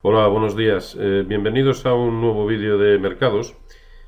Hola, buenos días. Bienvenidos a un nuevo vídeo de mercados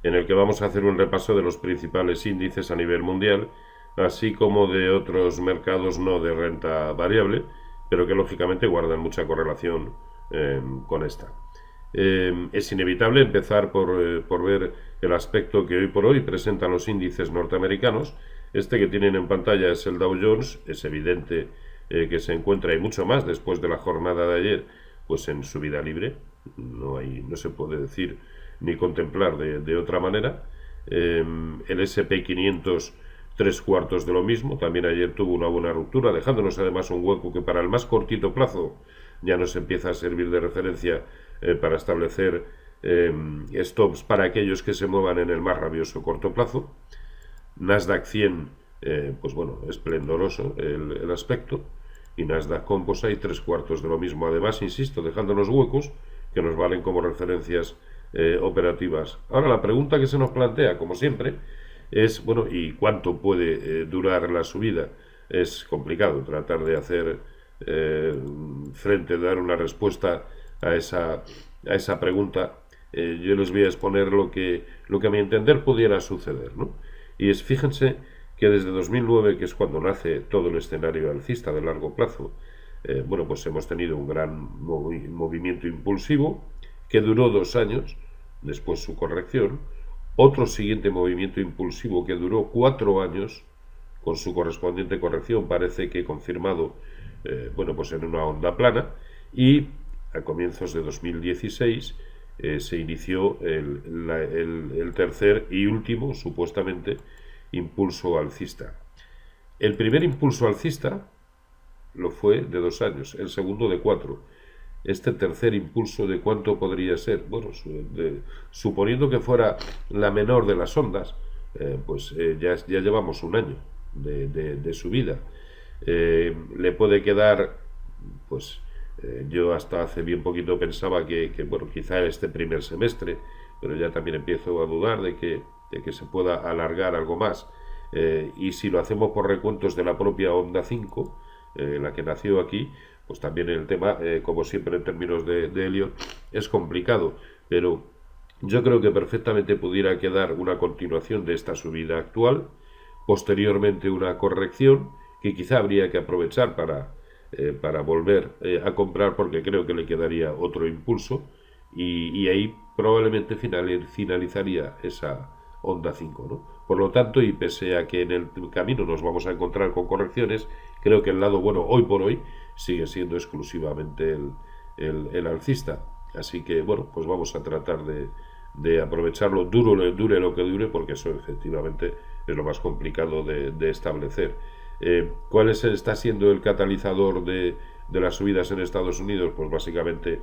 en el que vamos a hacer un repaso de los principales índices a nivel mundial, así como de otros mercados no de renta variable, pero que lógicamente guardan mucha correlación con esta. Es inevitable empezar por ver el aspecto que hoy por hoy presentan los índices norteamericanos. Este que tienen en pantalla es el Dow Jones. Es evidente que se encuentra, y mucho más después de la jornada de ayer, pues en subida libre. No se puede decir ni contemplar de otra manera. El SP 500, tres cuartos de lo mismo. También ayer tuvo una buena ruptura, dejándonos además un hueco que para el más cortito plazo ya nos empieza a servir de referencia para establecer stops para aquellos que se muevan en el más rabioso corto plazo. Nasdaq 100, pues bueno, esplendoroso el aspecto, y Nasdaq Composite tres cuartos de lo mismo, además, insisto, dejándonos huecos que nos valen como referencias operativas. Ahora, la pregunta que se nos plantea, como siempre, es, bueno, ¿y cuánto puede durar la subida? Es complicado tratar de hacer frente, de dar una respuesta a esa pregunta. Yo les voy a exponer lo que a mi entender pudiera suceder, ¿no? Y es, fíjense que desde 2009, que es cuando nace todo el escenario alcista de largo plazo, bueno, pues hemos tenido un gran movimiento impulsivo que duró 2 años, después su corrección, otro siguiente movimiento impulsivo que duró 4 años, con su correspondiente corrección, parece que confirmado, bueno, pues en una onda plana, y a comienzos de 2016 se inició el tercer y último, supuestamente, impulso alcista. El primer impulso alcista lo fue de 2 años, el segundo de 4. Este tercer impulso, ¿de cuánto podría ser? Bueno, suponiendo que fuera la menor de las ondas, ya llevamos un año de subida. Le puede quedar, pues yo hasta hace bien poquito pensaba bueno, quizá este primer semestre, pero ya también empiezo a dudar de que se pueda alargar algo más. Y si lo hacemos por recuentos de la propia onda 5, la que nació aquí, pues también el tema, como siempre en términos de Elliott, es complicado, pero yo creo que perfectamente pudiera quedar una continuación de esta subida actual, posteriormente una corrección que quizá habría que aprovechar para volver a comprar, porque creo que le quedaría otro impulso, y ahí probablemente finalizaría esa onda 5, ¿no? Por lo tanto, y pese a que en el camino nos vamos a encontrar con correcciones, creo que el lado bueno hoy por hoy sigue siendo exclusivamente el alcista. Así que, bueno, pues vamos a tratar de aprovecharlo, dure lo que dure, porque eso efectivamente es lo más complicado de establecer. ¿Cuál está siendo el catalizador de las subidas en Estados Unidos? Pues básicamente,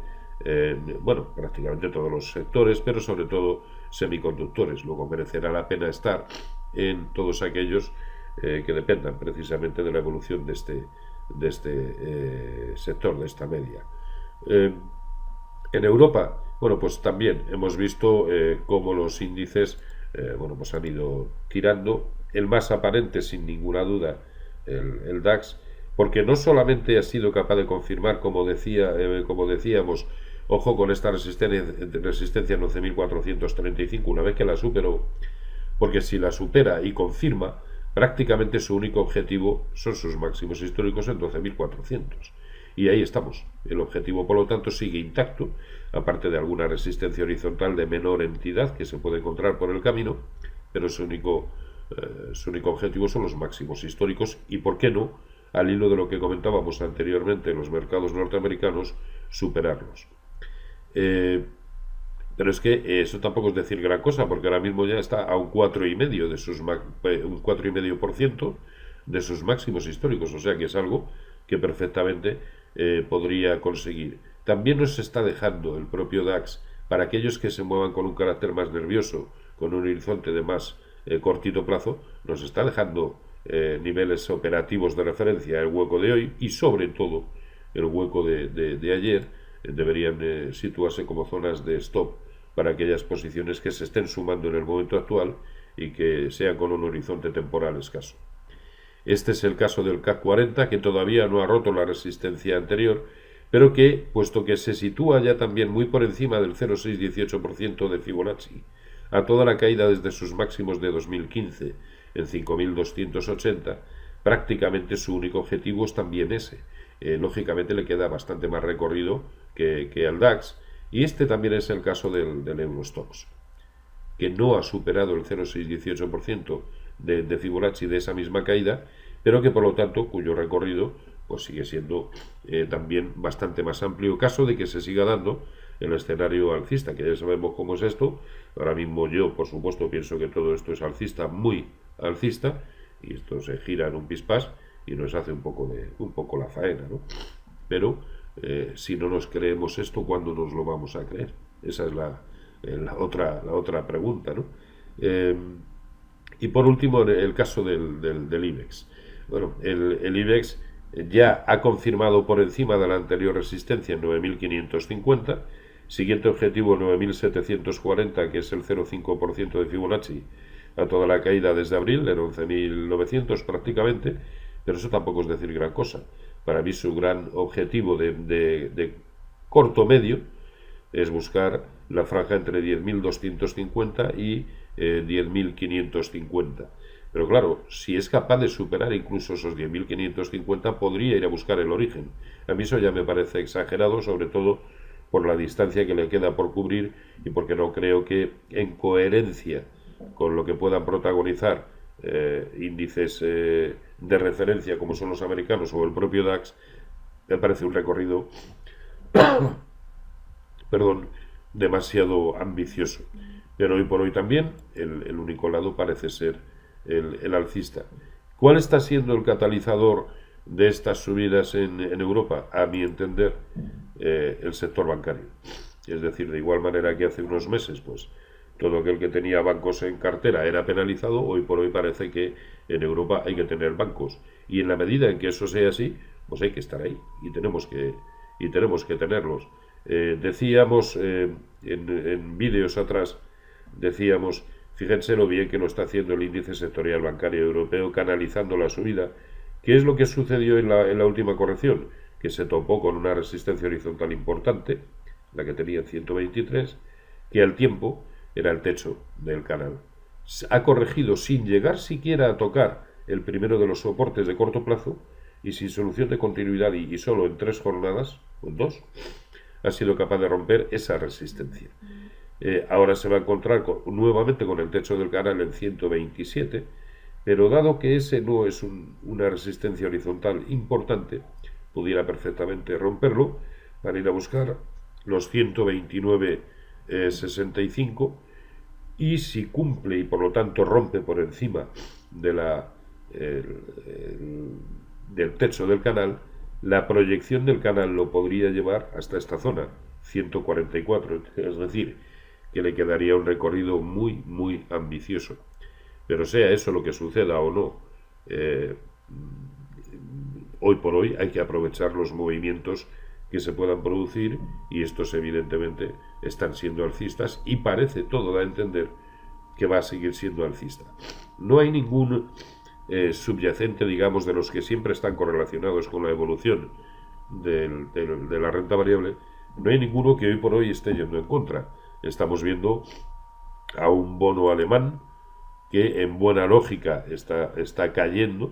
bueno, prácticamente todos los sectores, pero sobre todo semiconductores. Luego merecerá la pena estar en todos aquellos que dependan precisamente de la evolución de este sector, de esta media. En Europa, bueno, pues también hemos visto cómo los índices, bueno, pues han ido tirando. El más aparente, sin ninguna duda, el DAX, porque no solamente ha sido capaz de confirmar, como decíamos, ojo con esta resistencia en 11.435, una vez que la superó, porque si la supera y confirma, prácticamente su único objetivo son sus máximos históricos en 12.400. Y ahí estamos. El objetivo, por lo tanto, sigue intacto, aparte de alguna resistencia horizontal de menor entidad que se puede encontrar por el camino, pero su único objetivo son los máximos históricos y, ¿por qué no?, al hilo de lo que comentábamos anteriormente en los mercados norteamericanos, superarlos. Pero es que eso tampoco es decir gran cosa, porque ahora mismo ya está a un 4,5% de sus máximos históricos, o sea que es algo que perfectamente podría conseguir. También nos está dejando el propio DAX, para aquellos que se muevan con un carácter más nervioso, con un horizonte de más cortito plazo, nos está dejando niveles operativos de referencia, el hueco de hoy y sobre todo el hueco de ayer, deberían situarse como zonas de stop para aquellas posiciones que se estén sumando en el momento actual y que sean con un horizonte temporal escaso. Este es el caso del CAC 40, que todavía no ha roto la resistencia anterior, pero que, puesto que se sitúa ya también muy por encima del 0,618% de Fibonacci, a toda la caída desde sus máximos de 2015 en 5.280, prácticamente su único objetivo es también ese. Lógicamente le queda bastante más recorrido que al DAX, y este también es el caso del Eurostoxx, que no ha superado el 0,618% de Fibonacci de esa misma caída, pero que por lo tanto cuyo recorrido pues sigue siendo también bastante más amplio, caso de que se siga dando el escenario alcista, que ya sabemos cómo es esto. Ahora mismo yo, por supuesto, pienso que todo esto es alcista, muy alcista, y esto se gira en un pispás y nos hace un poco la faena, ¿no? Pero si no nos creemos esto, ¿cuándo nos lo vamos a creer? Esa es la otra pregunta, ¿no? Y por último, el caso del IBEX. Bueno, el IBEX ya ha confirmado por encima de la anterior resistencia en 9.550, siguiente objetivo 9.740, que es el 0,5% de Fibonacci, a toda la caída desde abril, en 11.900 prácticamente, pero eso tampoco es decir gran cosa. Para mí su gran objetivo de corto medio es buscar la franja entre 10.250 y 10.550. Pero claro, si es capaz de superar incluso esos 10.550, podría ir a buscar el origen. A mí eso ya me parece exagerado, sobre todo por la distancia que le queda por cubrir y porque no creo que, en coherencia con lo que puedan protagonizar índices de referencia como son los americanos o el propio DAX, me parece un recorrido perdón, demasiado ambicioso. Pero hoy por hoy también el único lado parece ser el alcista. ¿Cuál está siendo el catalizador de estas subidas en Europa? A mi entender, el sector bancario. Es decir, de igual manera que hace unos meses, pues todo aquel que tenía bancos en cartera era penalizado, hoy por hoy parece que en Europa hay que tener bancos. Y en la medida en que eso sea así, pues hay que estar ahí y tenemos que tenerlos. Decíamos en vídeos atrás, decíamos, fíjense lo bien que lo está haciendo el índice sectorial bancario europeo, canalizando la subida. ¿Qué es lo que sucedió en la última corrección? Que se topó con una resistencia horizontal importante, la que tenía en 123, que al tiempo era el techo del canal. Ha corregido sin llegar siquiera a tocar el primero de los soportes de corto plazo y sin solución de continuidad y solo en 3 jornadas, o en 2, ha sido capaz de romper esa resistencia. Ahora se va a encontrar nuevamente con el techo del canal en 127, pero dado que ese no es una resistencia horizontal importante, pudiera perfectamente romperlo para ir a buscar los 129,65, y si cumple y por lo tanto rompe por encima de del techo del canal, la proyección del canal lo podría llevar hasta esta zona, 144, es decir, que le quedaría un recorrido muy, muy ambicioso. Pero sea eso lo que suceda o no, hoy por hoy hay que aprovechar los movimientos que se puedan producir, y estos evidentemente están siendo alcistas y parece todo a entender que va a seguir siendo alcista. No hay ningún subyacente, digamos, de los que siempre están correlacionados con la evolución de la renta variable, no hay ninguno que hoy por hoy esté yendo en contra. Estamos viendo a un bono alemán que en buena lógica está cayendo,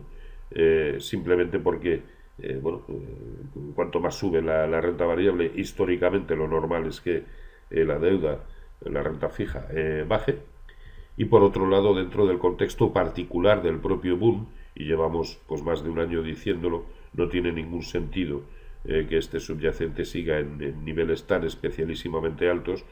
simplemente porque cuanto más sube la renta variable, históricamente lo normal es que la deuda, la renta fija, baje. Y por otro lado, dentro del contexto particular del propio boom, y llevamos pues más de un año diciéndolo, no tiene ningún sentido que este subyacente siga en niveles tan especialísimamente altos,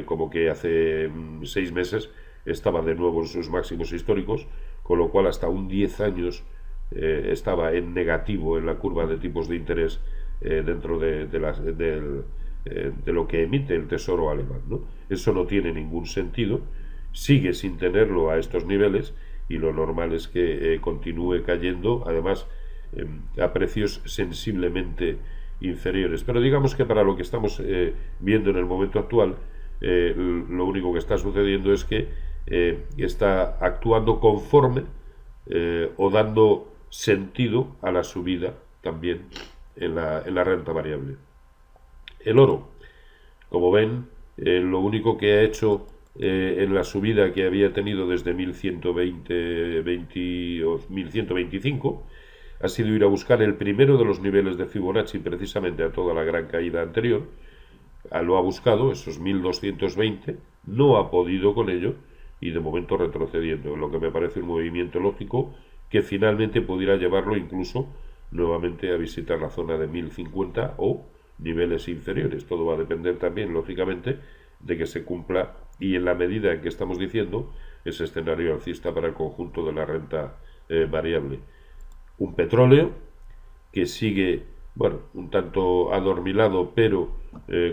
como que hace 6 meses estaba de nuevo en sus máximos históricos, con lo cual hasta un 10 años estaba en negativo en la curva de tipos de interés dentro de lo que emite el Tesoro alemán, ¿no? Eso no tiene ningún sentido, sigue sin tenerlo a estos niveles, y lo normal es que continúe cayendo, además a precios sensiblemente inferiores. Pero digamos que para lo que estamos viendo en el momento actual, lo único que está sucediendo es que está actuando conforme o dando sentido a la subida también en la renta variable. El oro, como ven, lo único que ha hecho en la subida que había tenido desde 1120 o 1125 ha sido ir a buscar el primero de los niveles de Fibonacci, precisamente a toda la gran caída anterior. Lo ha buscado, esos 1220, no ha podido con ello y de momento retrocediendo, lo que me parece un movimiento lógico que finalmente pudiera llevarlo incluso nuevamente a visitar la zona de 1050 o niveles inferiores. Todo va a depender también, lógicamente, de que se cumpla y en la medida en que estamos diciendo ese escenario alcista para el conjunto de la renta variable. Un petróleo que sigue, bueno, un tanto adormilado, pero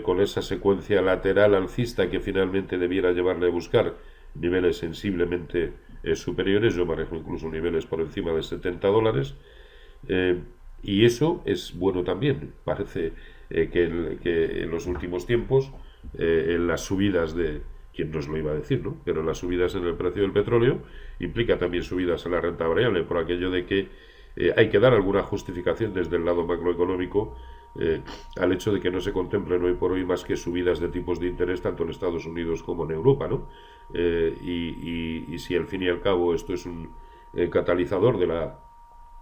con esa secuencia lateral alcista que finalmente debiera llevarle a buscar niveles sensiblemente superiores. Yo manejo incluso niveles por encima de $70, y eso es bueno también. Parece que en los últimos tiempos, en las subidas de, quién nos lo iba a decir, ¿no? Pero las subidas en el precio del petróleo implica también subidas en la renta variable, por aquello de que hay que dar alguna justificación desde el lado macroeconómico al hecho de que no se contemplen hoy por hoy más que subidas de tipos de interés tanto en Estados Unidos como en Europa, ¿no? Y si al fin y al cabo esto es un catalizador de la...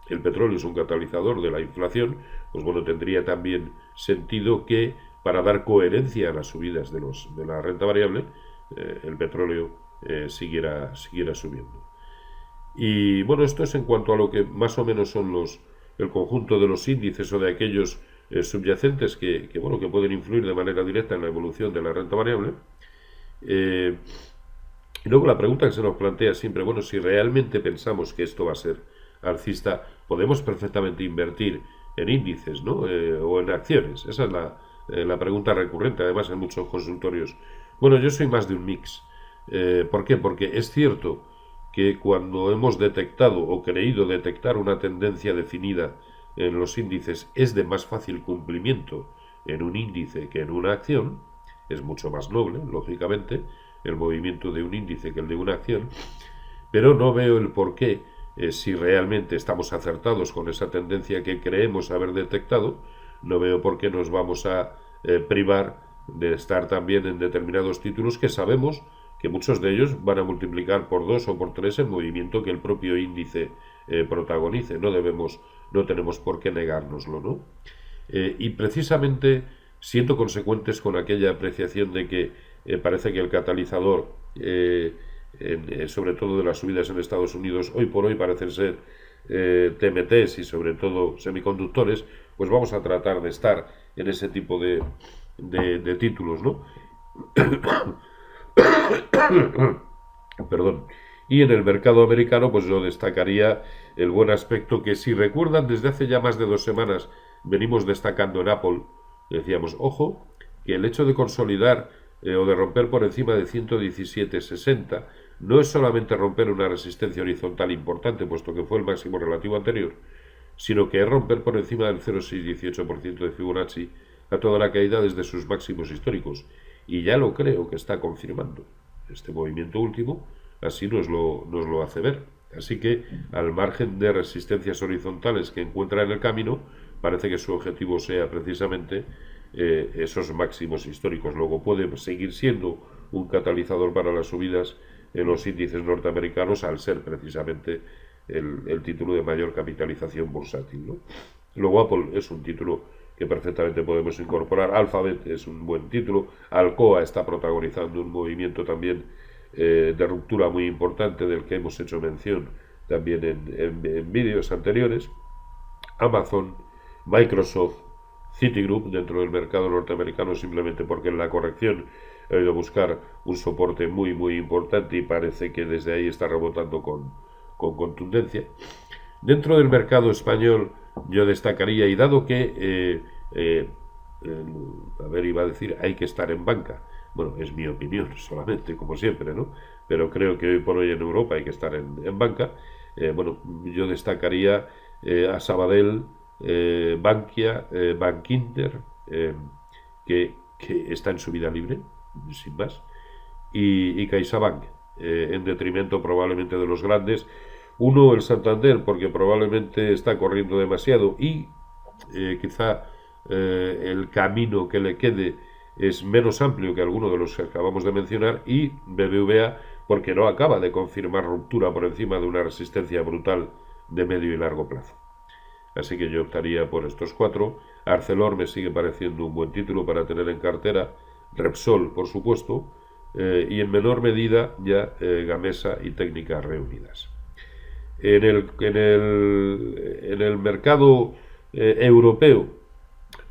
El petróleo es un catalizador de la inflación, pues bueno, tendría también sentido que para dar coherencia a las subidas de la renta variable, el petróleo siguiera subiendo. Y bueno, esto es en cuanto a lo que más o menos son el conjunto de los índices o de aquellos subyacentes que pueden influir de manera directa en la evolución de la renta variable. Y luego la pregunta que se nos plantea siempre, bueno, si realmente pensamos que esto va a ser alcista, podemos perfectamente invertir en índices, ¿no? O en acciones. Esa es la pregunta recurrente, además en muchos consultorios. Bueno, yo soy más de un mix. ¿Por qué? Porque es cierto que cuando hemos detectado o creído detectar una tendencia definida en los índices es de más fácil cumplimiento en un índice que en una acción. Es mucho más noble, lógicamente, el movimiento de un índice que el de una acción, pero no veo el porqué, si realmente estamos acertados con esa tendencia que creemos haber detectado, no veo por qué nos vamos a privar de estar también en determinados títulos que sabemos que muchos de ellos van a multiplicar por 2 o por 3 el movimiento que el propio índice protagonice. No tenemos por qué negárnoslo, ¿no? Y precisamente siendo consecuentes con aquella apreciación de que parece que el catalizador, sobre todo de las subidas en Estados Unidos, hoy por hoy parecen ser TMTs y sobre todo semiconductores, pues vamos a tratar de estar en ese tipo de títulos, ¿no? Perdón. Y en el mercado americano, pues yo destacaría el buen aspecto que, si recuerdan, desde hace ya más de 2 semanas venimos destacando en Apple. Decíamos, ojo, que el hecho de consolidar o de romper por encima de 117.60 no es solamente romper una resistencia horizontal importante, puesto que fue el máximo relativo anterior, sino que es romper por encima del 0,618% de Fibonacci a toda la caída desde sus máximos históricos. Y ya lo creo que está confirmando. Este movimiento último así nos lo hace ver. Así que, al margen de resistencias horizontales que encuentra en el camino, parece que su objetivo sea precisamente esos máximos históricos. Luego puede seguir siendo un catalizador para las subidas en los índices norteamericanos al ser precisamente el título de mayor capitalización bursátil, ¿no? Luego Apple es un título que perfectamente podemos incorporar. Alphabet es un buen título. Alcoa está protagonizando un movimiento también de ruptura muy importante del que hemos hecho mención también en vídeos anteriores. Amazon, Microsoft, Citigroup dentro del mercado norteamericano, simplemente porque en la corrección ha ido a buscar un soporte muy muy importante y parece que desde ahí está rebotando con contundencia. Dentro del mercado español yo destacaría, y dado que iba a decir hay que estar en banca, bueno, es mi opinión solamente, como siempre, ¿no? Pero creo que hoy por hoy en Europa hay que estar en banca. Yo destacaría a Sabadell, Bankia, Bankinter, que está en subida libre, sin más, y CaixaBank, en detrimento probablemente de los grandes. El Santander, porque probablemente está corriendo demasiado y quizá el camino que le quede es menos amplio que alguno de los que acabamos de mencionar, y BBVA porque no acaba de confirmar ruptura por encima de una resistencia brutal de medio y largo plazo. Así que yo optaría por estos cuatro. Arcelor me sigue pareciendo un buen título para tener en cartera, Repsol por supuesto, y en menor medida ya Gamesa y Técnicas Reunidas. En el mercado europeo,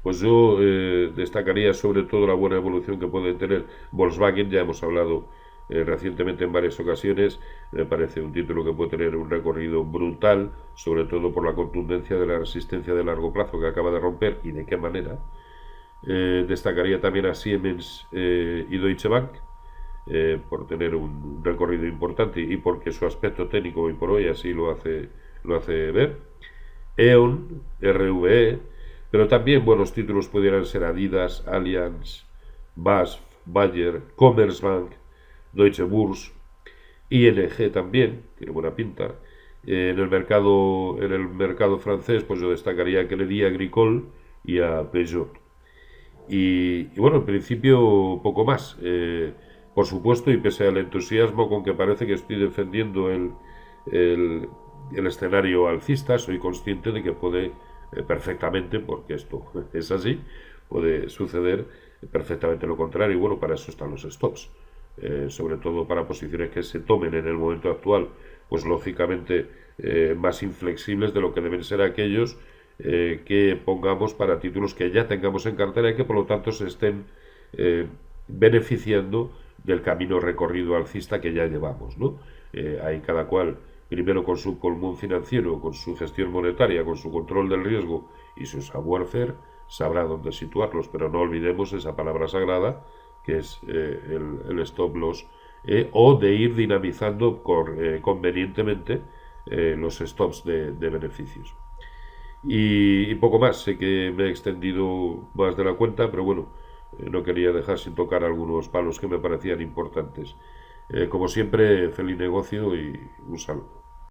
pues yo destacaría sobre todo la buena evolución que puede tener Volkswagen. Ya hemos hablado recientemente en varias ocasiones. Me parece un título que puede tener un recorrido brutal, sobre todo por la contundencia de la resistencia de largo plazo que acaba de romper y de qué manera. Destacaría también a Siemens y Deutsche Bank, por tener un recorrido importante y porque su aspecto técnico hoy por hoy así lo hace ver. E.ON, RWE, pero también buenos títulos pudieran ser Adidas, Allianz, BASF, Bayer, Commerzbank, Deutsche Börse, ING también, tiene buena pinta. En el mercado francés, pues yo destacaría a Crédit Agricole y a Peugeot. Y bueno, en principio poco más. Por supuesto, y pese al entusiasmo con que parece que estoy defendiendo el escenario alcista, soy consciente de que puede perfectamente, porque esto es así, puede suceder perfectamente lo contrario. Y bueno, para eso están los stops. Sobre todo para posiciones que se tomen en el momento actual, pues lógicamente más inflexibles de lo que deben ser aquellos que pongamos para títulos que ya tengamos en cartera y que por lo tanto se estén beneficiando del camino recorrido alcista que ya llevamos, ¿no? Ahí cada cual, primero con su pulmón financiero, con su gestión monetaria, con su control del riesgo y su savoir-faire, sabrá dónde situarlos, pero no olvidemos esa palabra sagrada que es el stop loss, o de ir dinamizando convenientemente los stops de beneficios. Y poco más. Sé que me he extendido más de la cuenta, pero bueno, no quería dejar sin tocar algunos palos que me parecían importantes. Como siempre, feliz negocio y un saludo.